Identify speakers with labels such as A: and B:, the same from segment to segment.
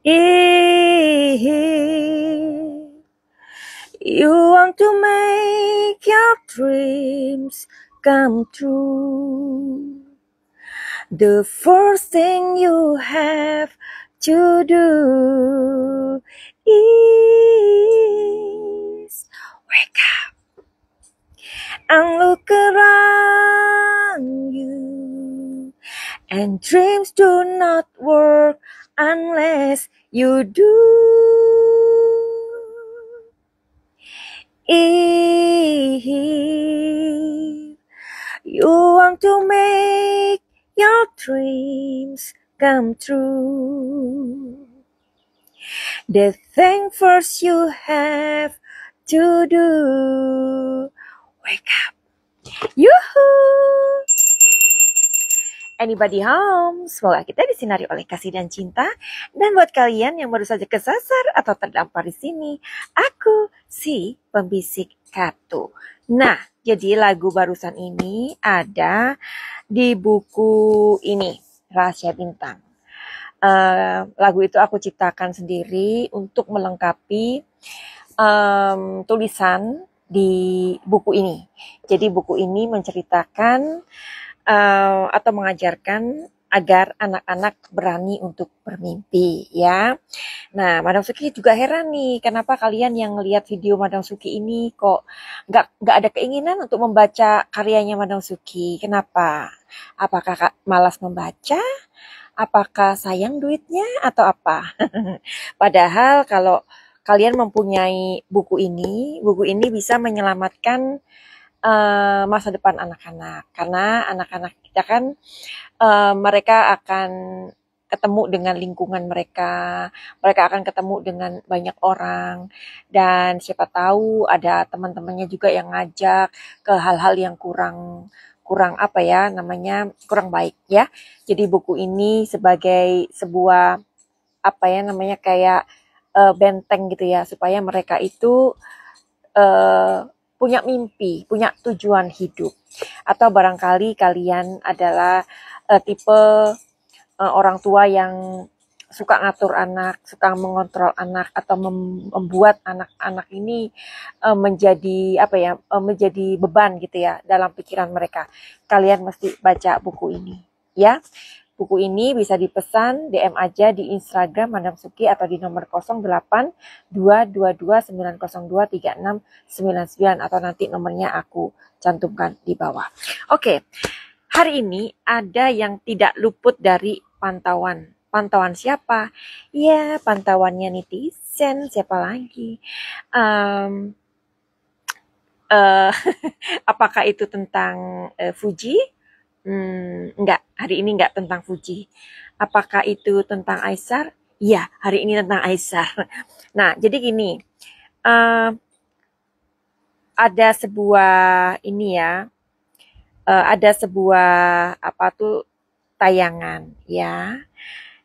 A: If you want to make your dreams come true, the first thing you have to do is wake up and look around you. And dreams do not work unless you do. If you want to make your dreams come true, the thing first you have to do, wake up. Yuhuu! Anybody home? Semoga kita disinari oleh kasih dan cinta. Dan buat kalian yang baru saja kesasar atau terdampar di sini, aku si pembisik kartu. Nah, jadi lagu barusan ini ada di buku ini, Rahasia Bintang. Lagu itu aku ciptakan sendiri untuk melengkapi tulisan di buku ini. Jadi buku ini menceritakan atau mengajarkan agar anak-anak berani untuk bermimpi, ya. Nah, Madam Suki juga heran nih, kenapa kalian yang lihat video Madam Suki ini kok nggak ada keinginan untuk membaca karyanya Madam Suki? Kenapa? Apakah malas membaca? Apakah sayang duitnya atau apa? Padahal kalau kalian mempunyai buku ini bisa menyelamatkan masa depan anak-anak, karena anak-anak kita kan mereka akan ketemu dengan lingkungan mereka akan ketemu dengan banyak orang, dan siapa tahu ada teman-temannya juga yang ngajak ke hal-hal yang kurang baik, ya. Jadi buku ini sebagai sebuah kayak benteng gitu ya, supaya mereka itu punya mimpi, punya tujuan hidup. Atau barangkali kalian adalah tipe orang tua yang suka ngatur anak, suka mengontrol anak, atau membuat anak-anak ini menjadi beban gitu ya dalam pikiran mereka. Kalian mesti baca buku ini, ya. Buku ini bisa dipesan, DM aja di Instagram Madam Suki atau di nomor 082229023699, atau nanti nomornya aku cantumkan di bawah. Oke, hari ini ada yang tidak luput dari pantauan. Pantauan siapa? Ya, pantauannya netizen, siapa lagi? Apakah itu tentang Fuji? Enggak, hari ini enggak tentang Fuji. Apakah itu tentang Aisar? Iya, hari ini tentang Aisar. Nah, jadi gini, ada sebuah tayangan, ya.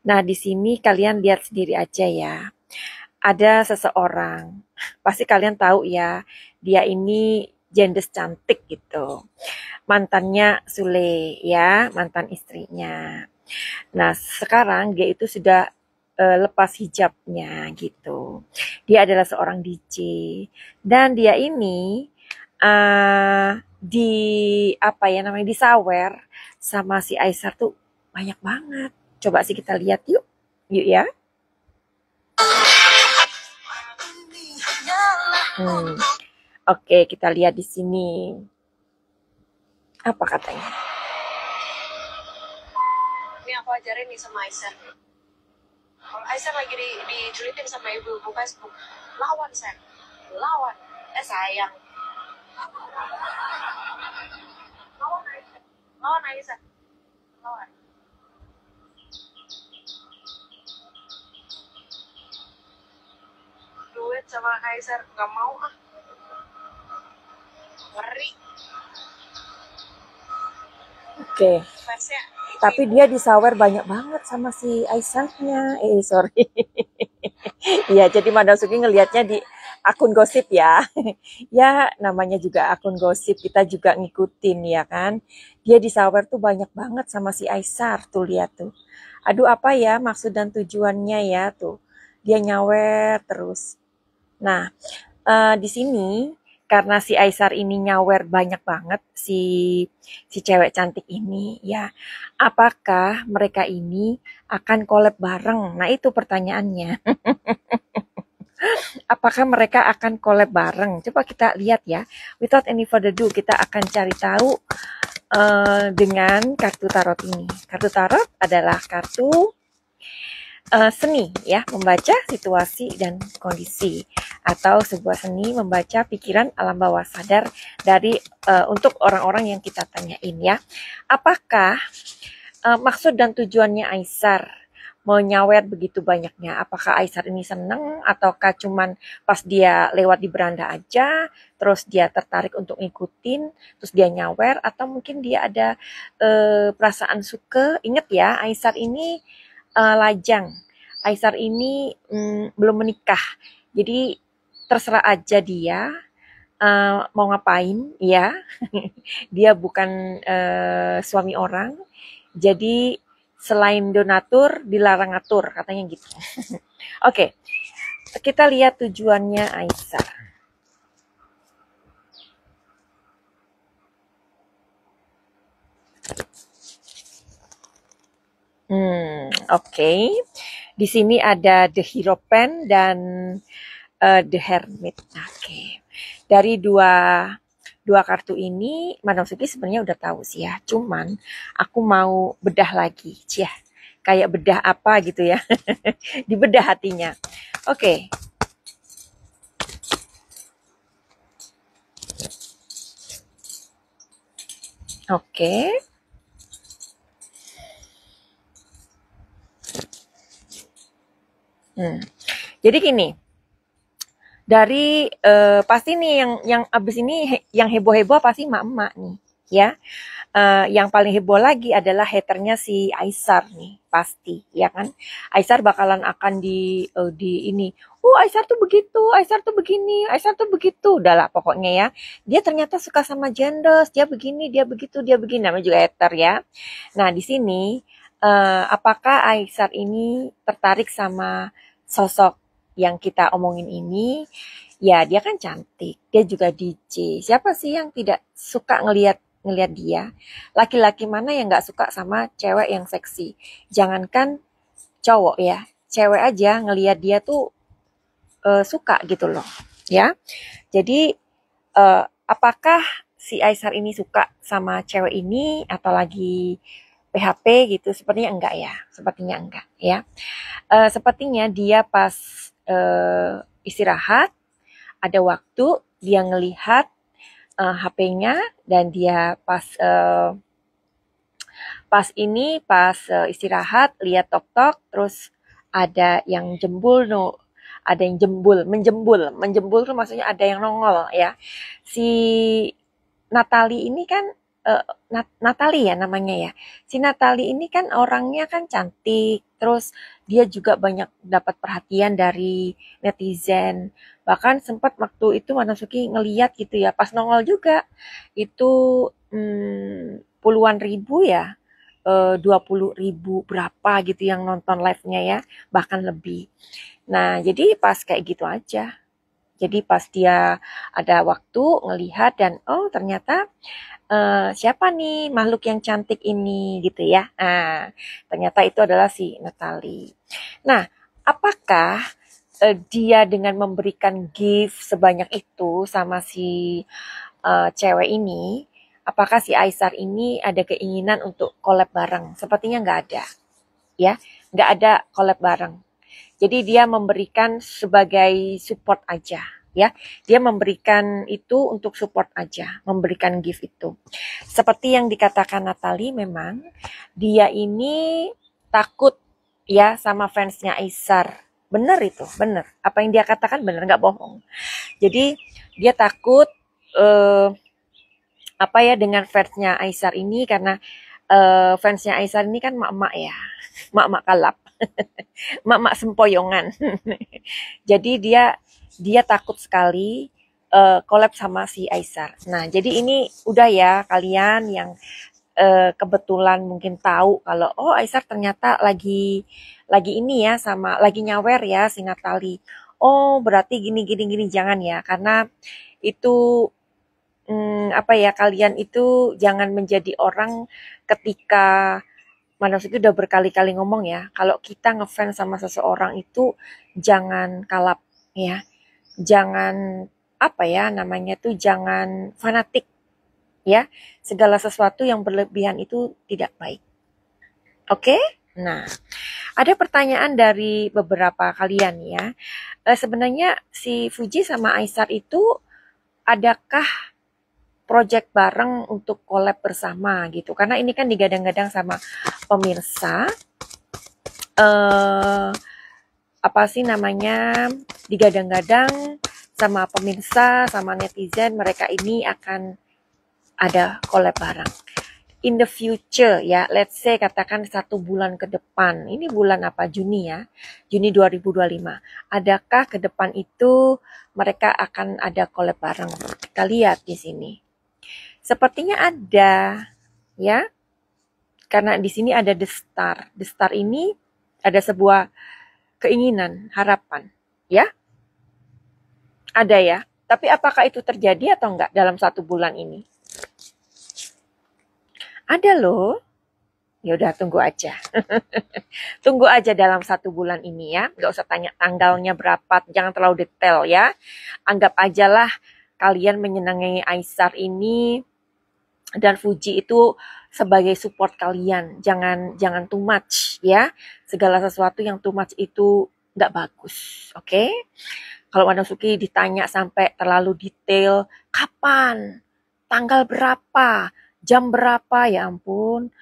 A: Nah, di sini kalian lihat sendiri aja ya. Ada seseorang, pasti kalian tahu ya, dia ini jendes cantik gitu. Mantannya Sule, ya, mantan istrinya. Nah, sekarang dia itu sudah lepas hijabnya gitu. Dia adalah seorang DJ, dan dia ini disawer sama si Aisar tuh banyak banget. Coba sih kita lihat yuk ya. Oke, kita lihat di sini. Apa katanya?
B: Ini aku ajarin nih sama Aisyah. Kalau Aisyah lagi dijulitin sama ibu Facebook, lawan sayang, lawan. Sayang. Lawan Aisyah, lawan. Duit sama Aisyah nggak mau ah. Ngeri.
A: Oke. Tapi dia disawer banyak banget sama si Aisyahnya. Sorry. Ya, jadi Madam Suki ngelihatnya di akun gosip ya. Ya, namanya juga akun gosip, kita juga ngikutin ya kan. Dia disawer tuh banyak banget sama si Aisar, tuh lihat tuh. Aduh, apa ya maksud dan tujuannya ya tuh. dia nyawer terus. Nah, di sini karena si Aisar ini nyawer banyak banget si cewek cantik ini ya. Apakah mereka ini akan collab bareng? Nah, itu pertanyaannya. Apakah mereka akan collab bareng? Coba kita lihat ya. Without any further ado, kita akan cari tahu dengan kartu tarot ini. Kartu tarot adalah kartu seni ya, membaca situasi dan kondisi, atau sebuah seni membaca pikiran alam bawah sadar dari untuk orang-orang yang kita tanyain ya. Apakah maksud dan tujuannya Aisar mau nyawer begitu banyaknya? Apakah Aisar ini seneng ataukah cuman pas dia lewat di beranda aja terus dia tertarik untuk ngikutin terus dia nyawer, atau mungkin dia ada perasaan suka. Ingat ya, Aisar ini lajang. Aisar ini belum menikah. Jadi terserah aja dia mau ngapain ya. Dia bukan suami orang. Jadi selain donatur dilarang ngatur, katanya gitu. Oke, kita lihat tujuannya Aisar. Oke. Di sini ada The Hero Pen dan The Hermit. Oke. Dari dua kartu ini, Madam Suki sebenarnya udah tahu sih ya. Cuman aku mau bedah lagi, cia. Kayak bedah apa gitu ya. Dibedah hatinya. Oke. Oke. Jadi gini, dari pasti nih yang abis ini yang heboh-heboh pasti emak-emak nih ya. Yang paling heboh lagi adalah haternya si Aisar nih, pasti ya kan. Aisar bakalan akan di ini, Aisar tuh begitu, Aisar tuh begini, Aisar tuh begitu, udahlah pokoknya ya. Dia ternyata suka sama Jendes, dia begini, dia begitu, dia begini, namanya juga hater ya. Nah, di sini apakah Aisar ini tertarik sama sosok yang kita omongin ini? Ya, dia kan cantik, dia juga DJ. Siapa sih yang tidak suka ngelihat dia? Laki-laki mana yang nggak suka sama cewek yang seksi? Jangankan cowok ya, cewek aja ngelihat dia tuh suka gitu loh, ya. Jadi apakah si Aisar ini suka sama cewek ini atau lagi PHP gitu? Sepertinya enggak ya, sepertinya enggak ya. Sepertinya dia pas istirahat, ada waktu dia ngelihat HP-nya dan dia pas istirahat lihat tok-tok, terus ada yang jembul ada yang menjembul tuh maksudnya ada yang nongol ya. Si Natali ini kan Natali ya namanya ya. Si Natali ini kan orangnya kan cantik, terus dia juga banyak dapat perhatian dari netizen. Bahkan sempat waktu itu Manasuki ngeliat gitu ya, pas nongol juga itu puluhan ribu ya, 20.000 berapa gitu yang nonton live-nya ya, bahkan lebih. Nah, jadi pas kayak gitu aja. Jadi pas dia ada waktu ngelihat dan ternyata siapa nih makhluk yang cantik ini gitu ya. Nah, ternyata itu adalah si Natali. Nah, apakah dia dengan memberikan gift sebanyak itu sama si cewek ini, apakah si Aisar ini ada keinginan untuk collab bareng? Sepertinya nggak ada, ya, nggak ada collab bareng. Jadi dia memberikan sebagai support aja, ya. Dia memberikan itu untuk support aja, memberikan gift itu. Seperti yang dikatakan Natali, memang dia ini takut ya sama fansnya Aisar. Bener itu, bener. Apa yang dia katakan bener, nggak bohong. Jadi dia takut dengan fansnya Aisar ini, karena fansnya Aisar ini kan mak-mak ya, mak-mak kalap. Mak-mak sempoyongan. Jadi dia takut sekali collab sama si Aisar. Nah, jadi ini udah ya kalian yang kebetulan mungkin tahu kalau oh Aisar ternyata lagi ini ya sama lagi nyawer ya si Natali. Oh berarti gini gini gini jangan ya karena itu apa ya kalian itu jangan menjadi orang ketika Manusia udah berkali-kali ngomong ya kalau kita ngefans sama seseorang itu jangan kalap ya jangan apa ya namanya tuh jangan fanatik ya segala sesuatu yang berlebihan itu tidak baik. Oke? Nah, ada pertanyaan dari beberapa kalian ya. Sebenarnya si Fuji sama Aisar itu adakah project bareng untuk collab bersama gitu? Karena ini kan digadang-gadang sama pemirsa. Apa sih namanya? Digadang-gadang sama pemirsa, sama netizen, mereka ini akan ada collab bareng. In the future ya, let's say katakan 1 bulan ke depan, ini bulan apa? Juni ya, Juni 2025. Adakah ke depan itu mereka akan ada collab bareng? Kita lihat di sini. Sepertinya ada ya, karena di sini ada The Star. The Star ini ada sebuah keinginan, harapan ya. Ada ya, tapi apakah itu terjadi atau enggak dalam 1 bulan ini? Ada loh. Ya udah tunggu aja. Tunggu aja dalam 1 bulan ini ya. Nggak usah tanya tanggalnya berapa. Jangan terlalu detail ya. Anggap aja lah kalian menyenangi Aisar ini dan Fuji itu sebagai support kalian. Jangan too much ya. Segala sesuatu yang too much itu nggak bagus. Oke? Kalau Madam Suki ditanya sampai terlalu detail, kapan? Tanggal berapa? Jam berapa? Ya ampun.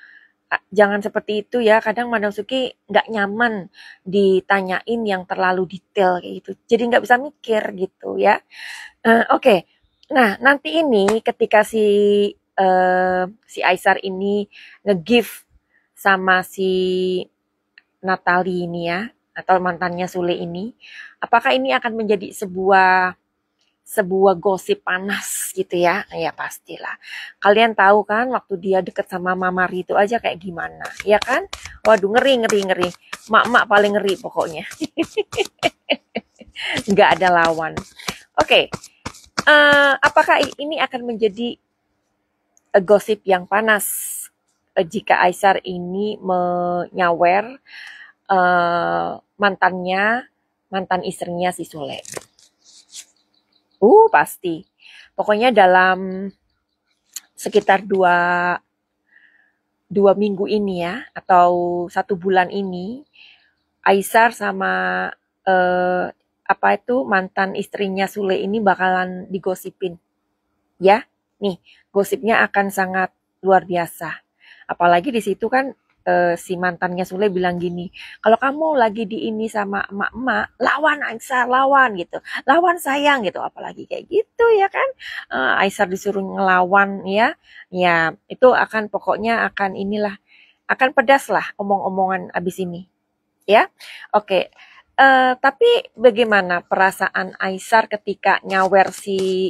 A: Jangan seperti itu ya. Kadang Madam Suki nggak nyaman ditanyain yang terlalu detail kayak gitu. Jadi nggak bisa mikir gitu ya. Oke. Nah, nanti ini ketika si Aisar ini nge-give sama si Natali ini ya, atau mantannya Sule ini, apakah ini akan menjadi sebuah gosip panas gitu ya? Ya pastilah. Kalian tahu kan waktu dia deket sama Mama Ri itu aja kayak gimana, ya kan? Waduh ngeri. Mak-mak paling ngeri pokoknya. Nggak ada lawan. Oke. Apakah ini akan menjadi gosip yang panas jika Aisar ini menyawer mantan istrinya si Sule? Pasti. Pokoknya dalam sekitar 2 minggu ini ya, atau 1 bulan ini, Aisar sama mantan istrinya Sule ini bakalan digosipin. Ya, nih gosipnya akan sangat luar biasa. Apalagi di situ kan si mantannya Sule bilang gini, kalau kamu lagi di ini sama emak-emak, lawan Aisar, lawan gitu, lawan sayang gitu, apalagi kayak gitu ya kan, Aisar disuruh ngelawan ya itu akan pokoknya akan inilah, akan pedas lah omong-omongan abis ini ya. Oke. Tapi bagaimana perasaan Aisar ketika nyawer si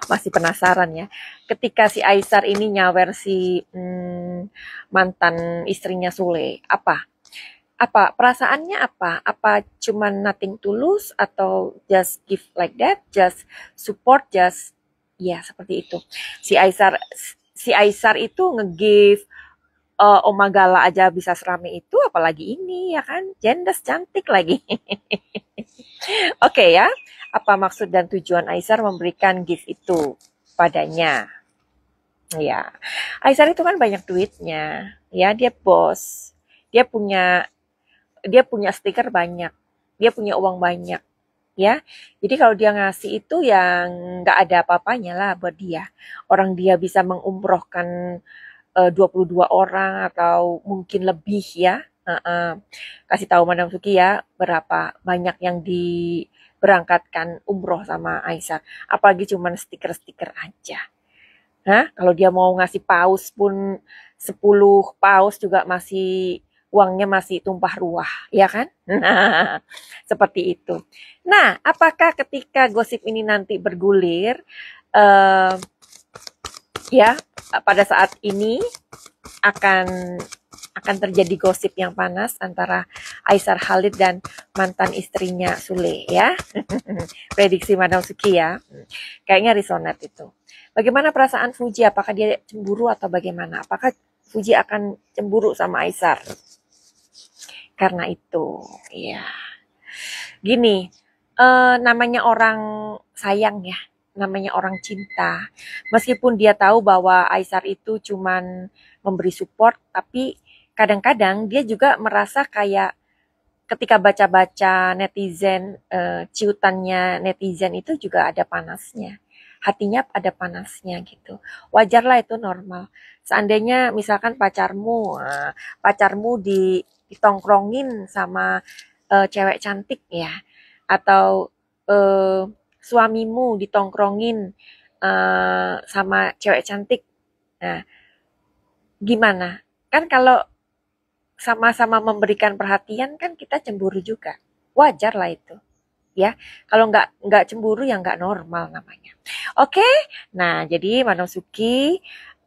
A: masih penasaran ya. Ketika si Aisar ini nyawer si mantan istrinya Sule, apa perasaannya apa? Apa cuman nothing tulus atau just give like that, just support, just ya seperti itu. Si Aisar itu nge-give Oma Gala aja bisa serame itu, apalagi ini ya kan, jendes cantik lagi. Oke ya, apa maksud dan tujuan Aisar memberikan gift itu padanya? Ya, Aisar itu kan banyak duitnya, ya dia bos, dia punya stiker banyak, dia punya uang banyak, ya. Jadi kalau dia ngasih itu yang nggak ada apa-apanya lah buat dia. Orang dia bisa mengumrohkan 22 orang atau mungkin lebih ya. Kasih tahu Madam Suki ya berapa banyak yang diberangkatkan umroh sama Aisar. Apalagi cuma stiker-stiker aja. Kalau dia mau ngasih paus pun 10 paus juga masih uangnya masih tumpah ruah, ya kan? Nah, seperti itu. Nah, apakah ketika gosip ini nanti bergulir, Ya, pada saat ini akan terjadi gosip yang panas antara Aisar Khalid dan mantan istrinya Sule ya. Prediksi Madam Suki ya. Kayaknya resonate itu. Bagaimana perasaan Fuji? Apakah dia cemburu atau bagaimana? Apakah Fuji akan cemburu sama Aisar? Karena itu, ya. Gini, namanya orang sayang ya, namanya orang cinta. Meskipun dia tahu bahwa Aisar itu cuman memberi support, tapi kadang-kadang dia juga merasa kayak ketika baca-baca netizen, ciutannya netizen itu juga ada panasnya. Hatinya ada panasnya gitu. Wajarlah itu normal. Seandainya misalkan pacarmu ditongkrongin sama cewek cantik ya, atau eh, suamimu ditongkrongin sama cewek cantik. Nah, gimana? Kan kalau sama-sama memberikan perhatian kan kita cemburu juga. Wajar lah itu. Ya, kalau nggak cemburu ya nggak normal namanya. Oke, nah jadi Madam Suki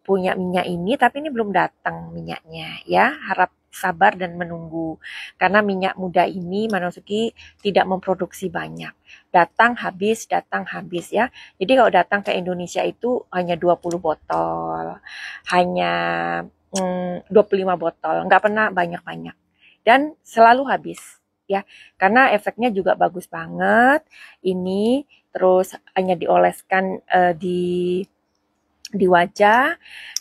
A: punya minyak ini, tapi ini belum datang minyaknya ya. Harap sabar dan menunggu. Karena minyak muda ini Madam Suki tidak memproduksi banyak. Datang habis ya. Jadi kalau datang ke Indonesia itu hanya 20 botol. Hanya 25 botol. Nggak pernah banyak-banyak. Dan selalu habis ya. Karena efeknya juga bagus banget. Ini terus hanya dioleskan di wajah.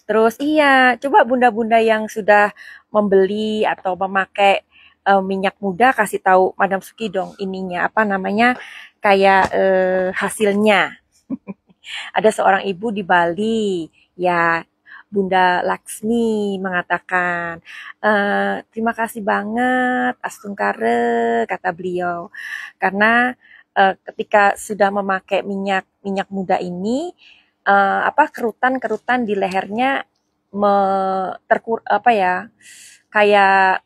A: Terus iya, coba bunda-bunda yang sudah membeli atau memakai minyak muda kasih tahu Madam Suki dong ininya apa namanya kayak hasilnya. Ada seorang ibu di Bali ya, Bunda Laksmi mengatakan, terima kasih banget Astungkare, kata beliau. Karena ketika sudah memakai minyak muda ini, kerutan-kerutan di lehernya kayak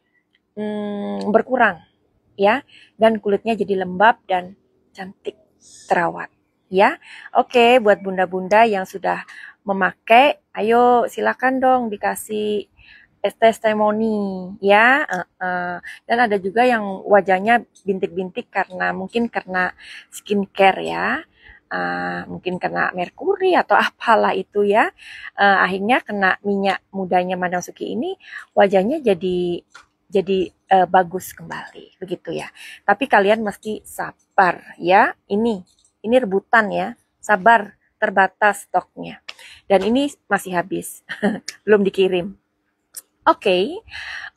A: berkurang ya, dan kulitnya jadi lembab dan cantik, terawat ya. Oke, buat bunda-bunda yang sudah memakai, ayo silakan dong dikasih testimoni ya. Dan ada juga yang wajahnya bintik-bintik mungkin karena skincare ya. Mungkin kena merkuri atau apalah itu ya. Akhirnya kena minyak mudanya Madam Suki ini, wajahnya jadi bagus kembali begitu ya. Tapi kalian mesti sabar ya. Ini rebutan ya. Sabar, terbatas stoknya. Dan ini masih habis. Belum dikirim. Oke.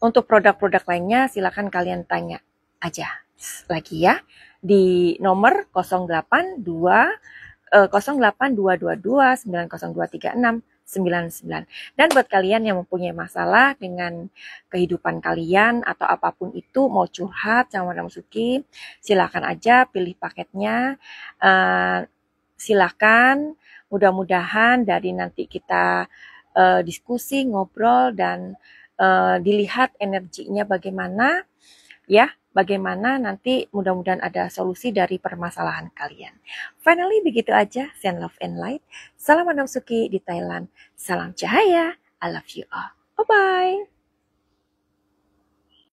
A: Untuk produk-produk lainnya silakan kalian tanya aja lagi ya di nomor 08222 9023699. Dan buat kalian yang mempunyai masalah dengan kehidupan kalian atau apapun itu, mau curhat sama Madam Suki, silakan aja pilih paketnya. Silakan, mudah-mudahan dari nanti kita diskusi, ngobrol, dan dilihat energinya bagaimana ya. Bagaimana nanti mudah-mudahan ada solusi dari permasalahan kalian. Finally begitu aja. Send love and light. Salam Madam Suki di Thailand. Salam cahaya. I love you all. Bye-bye.